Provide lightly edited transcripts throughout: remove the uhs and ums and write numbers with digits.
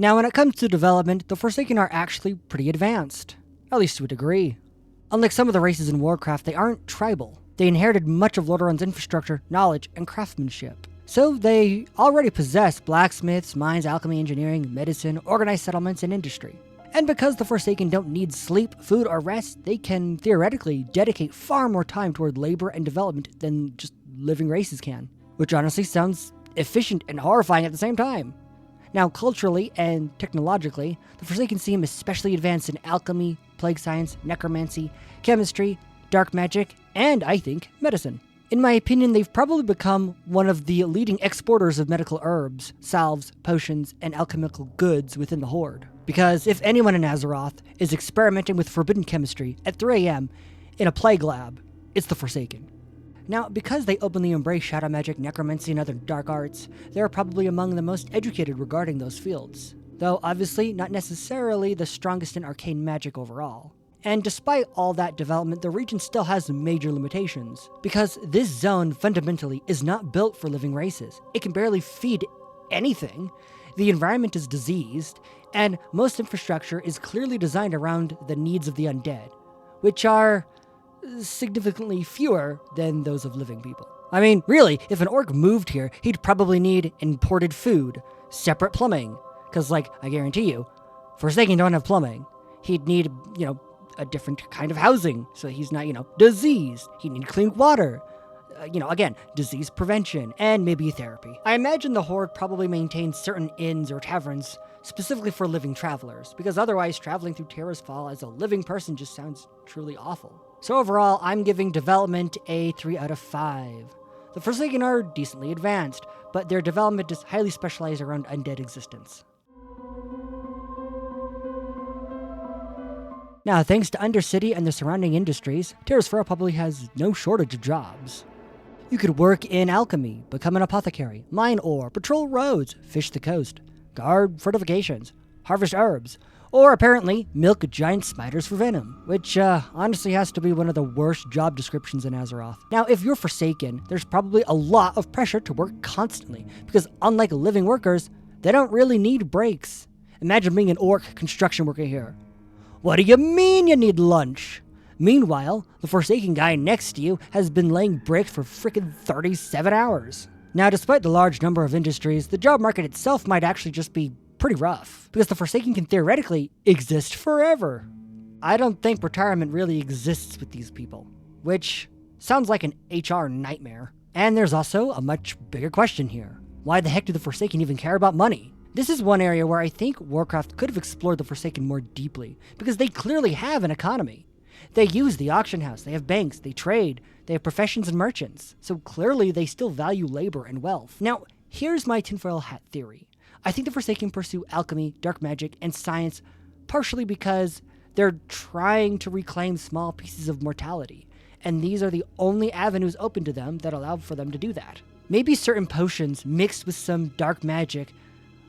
Now, when it comes to development, the Forsaken are actually pretty advanced, at least to a degree. Unlike some of the races in Warcraft, they aren't tribal. They inherited much of Lordran's infrastructure, knowledge, and craftsmanship. So they already possess blacksmiths, mines, alchemy, engineering, medicine, organized settlements, and industry. And because the Forsaken don't need sleep, food, or rest, they can theoretically dedicate far more time toward labor and development than just living races can. Which honestly sounds efficient and horrifying at the same time. Now, culturally and technologically, the Forsaken seem especially advanced in alchemy, plague science, necromancy, chemistry, dark magic, and, I think, medicine. In my opinion, they've probably become one of the leading exporters of medical herbs, salves, potions, and alchemical goods within the Horde. Because if anyone in Azeroth is experimenting with forbidden chemistry at 3 AM in a plague lab, it's the Forsaken. Now, because they openly embrace shadow magic, necromancy, and other dark arts, they are probably among the most educated regarding those fields. Though obviously not necessarily the strongest in arcane magic overall. And despite all that development, the region still has major limitations, because this zone fundamentally is not built for living races. It can barely feed anything, the environment is diseased, and most infrastructure is clearly designed around the needs of the undead, which are significantly fewer than those of living people. I mean, really, if an orc moved here, he'd probably need imported food, separate plumbing, because, I guarantee you, Forsaken don't have plumbing. He'd need, a different kind of housing, so he's not, diseased. He'd need clean water. Again, disease prevention, and maybe therapy. I imagine the Horde probably maintains certain inns or taverns specifically for living travelers, because otherwise traveling through Tirisfal as a living person just sounds truly awful. So overall, I'm giving development a 3 out of 5. The Forsaken are decently advanced, but their development is highly specialized around undead existence. Now, thanks to Undercity and the surrounding industries, Tirisfal probably has no shortage of jobs. You could work in alchemy, become an apothecary, mine ore, patrol roads, fish the coast, guard fortifications, harvest herbs, or apparently milk giant spiders for venom, which honestly has to be one of the worst job descriptions in Azeroth. Now, if you're Forsaken, there's probably a lot of pressure to work constantly, because unlike living workers, they don't really need breaks. Imagine being an orc construction worker here. What do you mean you need lunch? Meanwhile, the Forsaken guy next to you has been laying bricks for frickin' 37 hours. Now, despite the large number of industries, the job market itself might actually just be pretty rough, because the Forsaken can theoretically exist forever. I don't think retirement really exists with these people, which sounds like an HR nightmare. And there's also a much bigger question here. Why the heck do the Forsaken even care about money? This is one area where I think Warcraft could have explored the Forsaken more deeply, because they clearly have an economy. They use the auction house, they have banks, they trade, they have professions and merchants, so clearly they still value labor and wealth. Now, here's my tinfoil hat theory. I think the Forsaken pursue alchemy, dark magic, and science partially because they're trying to reclaim small pieces of mortality, and these are the only avenues open to them that allow for them to do that. Maybe certain potions mixed with some dark magic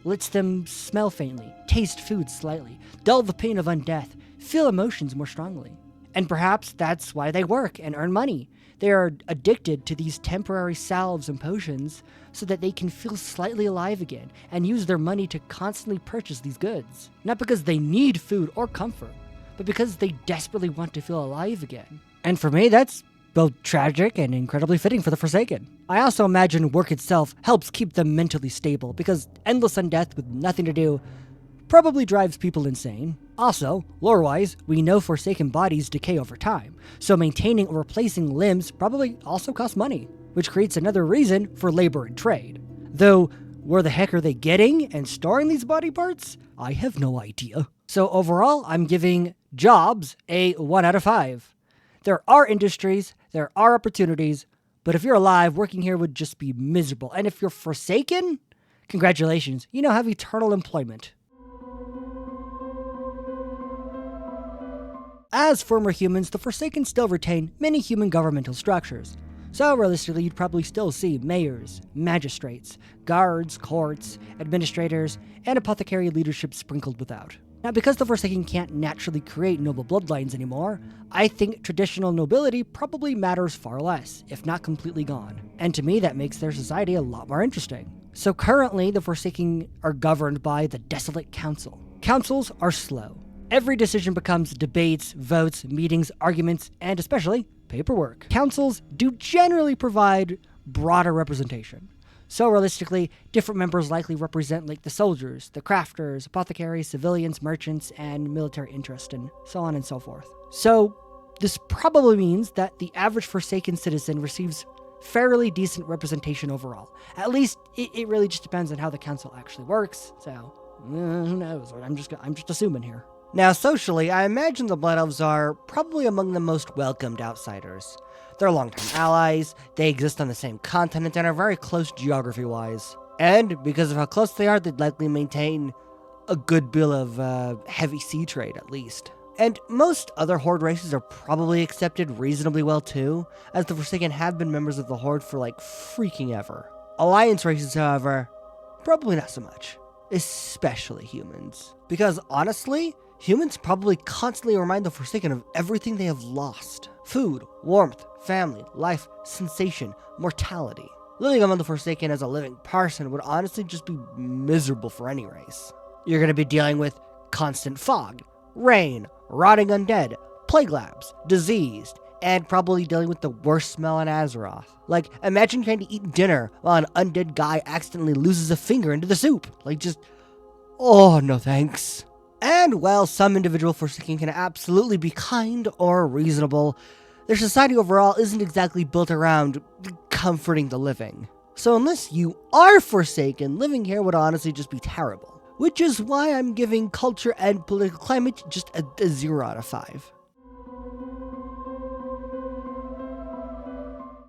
lets them smell faintly, taste food slightly, dull the pain of undeath, feel emotions more strongly. And perhaps that's why they work and earn money. They are addicted to these temporary salves and potions so that they can feel slightly alive again and use their money to constantly purchase these goods. Not because they need food or comfort, but because they desperately want to feel alive again. And for me, that's both tragic and incredibly fitting for the Forsaken. I also imagine work itself helps keep them mentally stable, because endless undeath with nothing to do probably drives people insane. Also, lore-wise, we know Forsaken bodies decay over time, so maintaining or replacing limbs probably also costs money, which creates another reason for labor and trade. Though, where the heck are they getting and storing these body parts? I have no idea. So overall, I'm giving jobs a 1 out of 5. There are industries, there are opportunities, but if you're alive, working here would just be miserable. And if you're Forsaken, congratulations, you now have eternal employment. As former humans, the Forsaken still retain many human governmental structures. So realistically, you'd probably still see mayors, magistrates, guards, courts, administrators, and apothecary leadership sprinkled without. Now, because the Forsaken can't naturally create noble bloodlines anymore, I think traditional nobility probably matters far less, if not completely gone. And to me, that makes their society a lot more interesting. So currently, the Forsaken are governed by the Desolate Council. Councils are slow. Every decision becomes debates, votes, meetings, arguments, and especially paperwork. Councils do generally provide broader representation. So realistically, different members likely represent like the soldiers, the crafters, apothecaries, civilians, merchants, and military interest, and so on and so forth. So this probably means that the average Forsaken citizen receives fairly decent representation overall. At least it really just depends on how the council actually works. So who knows? I'm just assuming here. Now, socially, I imagine the Blood Elves are probably among the most welcomed outsiders. They're long-term allies, they exist on the same continent, and are very close geography-wise. And because of how close they are, they'd likely maintain a good bill of heavy sea trade, at least. And most other Horde races are probably accepted reasonably well too, as the Forsaken have been members of the Horde for like freaking ever. Alliance races, however, probably not so much. Especially humans. Because honestly, humans probably constantly remind the Forsaken of everything they have lost. Food, warmth, family, life, sensation, mortality. Living among the Forsaken as a living person would honestly just be miserable for any race. You're going to be dealing with constant fog, rain, rotting undead, plague labs, diseased, and probably dealing with the worst smell in Azeroth. Like, imagine trying to eat dinner while an undead guy accidentally loses a finger into the soup. Like, just, oh, no thanks. And while some individual Forsaken can absolutely be kind or reasonable, their society overall isn't exactly built around comforting the living. So unless you are Forsaken, living here would honestly just be terrible. Which is why I'm giving culture and political climate just a 0 out of 5.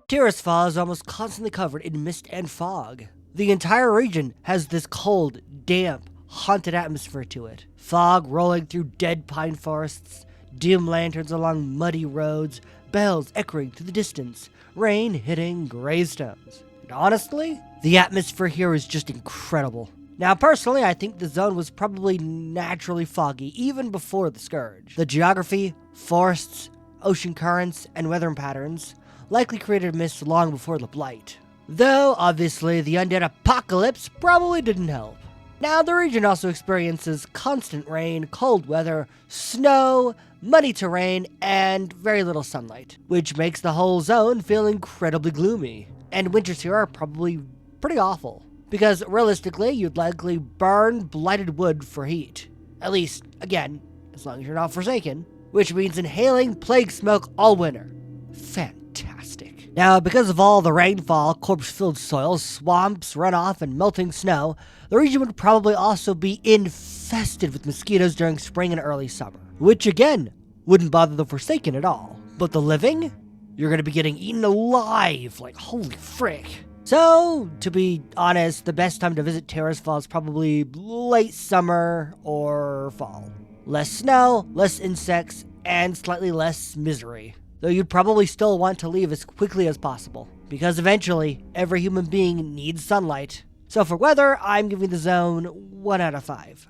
Tirisfal is almost constantly covered in mist and fog. The entire region has this cold, damp, haunted atmosphere to it. Fog rolling through dead pine forests, dim lanterns along muddy roads, bells echoing to the distance, rain hitting gravestones. And honestly, the atmosphere here is just incredible. Now, personally, I think the zone was probably naturally foggy even before the Scourge. The geography, forests, ocean currents, and weather patterns likely created mist long before the Blight. Though, obviously, the undead apocalypse probably didn't help. Now, the region also experiences constant rain, cold weather, snow, muddy terrain, and very little sunlight, which makes the whole zone feel incredibly gloomy. And winters here are probably pretty awful. Because realistically, you'd likely burn blighted wood for heat. At least, again, as long as you're not Forsaken. Which means inhaling plague smoke all winter. Fantastic. Now, because of all the rainfall, corpse-filled soil, swamps, runoff, and melting snow, the region would probably also be infested with mosquitoes during spring and early summer. Which, again, wouldn't bother the Forsaken at all. But the living? You're going to be getting eaten alive. Like, holy frick. So, to be honest, the best time to visit Tirisfal is probably late summer or fall. Less snow, less insects, and slightly less misery. Though you'd probably still want to leave as quickly as possible, because eventually, every human being needs sunlight. So for weather, I'm giving the zone 1 out of 5.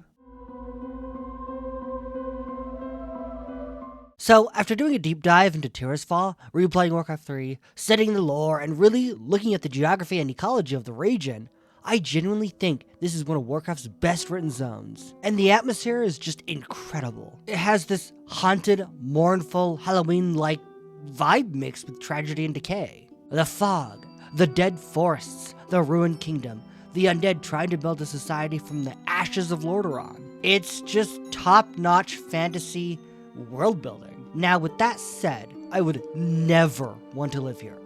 So, after doing a deep dive into Tirisfal, replaying Warcraft 3, studying the lore, and really looking at the geography and ecology of the region, I genuinely think this is one of Warcraft's best written zones. And the atmosphere is just incredible. It has this haunted, mournful, Halloween-like vibe mixed with tragedy and decay. The fog, the dead forests, the ruined kingdom, the undead trying to build a society from the ashes of Lordaeron. It's just top-notch fantasy world building. Now, with that said, I would never want to live here.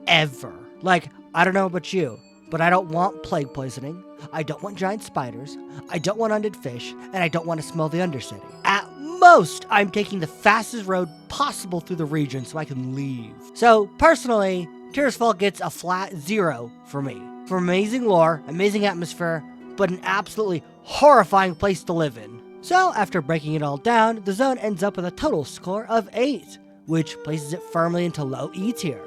Ever. Like, I don't know about you, but I don't want plague poisoning, I don't want giant spiders, I don't want undead fish, and I don't want to smell the Undercity. At most, I'm taking the fastest road possible through the region so I can leave. So, personally, Tirisfal gets a flat 0 for me. For amazing lore, amazing atmosphere, but an absolutely horrifying place to live in. So, after breaking it all down, the zone ends up with a total score of 8, which places it firmly into low E tier.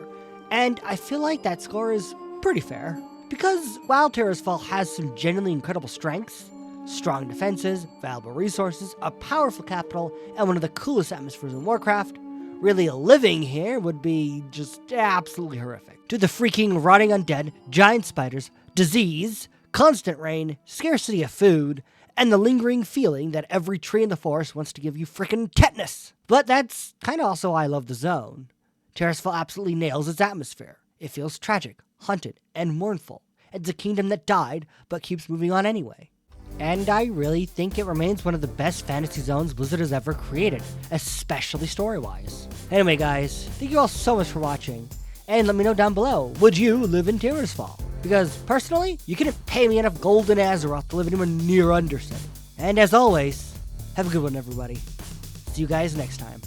And I feel like that score is pretty fair. Because while Tirisfal has some genuinely incredible strengths, strong defenses, valuable resources, a powerful capital, and one of the coolest atmospheres in Warcraft, really living here would be just absolutely horrific. To the freaking rotting undead, giant spiders, disease, constant rain, scarcity of food, and the lingering feeling that every tree in the forest wants to give you frickin' tetanus. But that's kinda also why I love the zone. Tirisfal absolutely nails its atmosphere. It feels tragic, haunted, and mournful. It's a kingdom that died, but keeps moving on anyway. And I really think it remains one of the best fantasy zones Blizzard has ever created, especially story-wise. Anyway guys, thank you all so much for watching, and let me know down below, would you live in Tirisfal? Because personally, you couldn't pay me enough gold in Azeroth to live anywhere near Undercity. And as always, have a good one everybody. See you guys next time.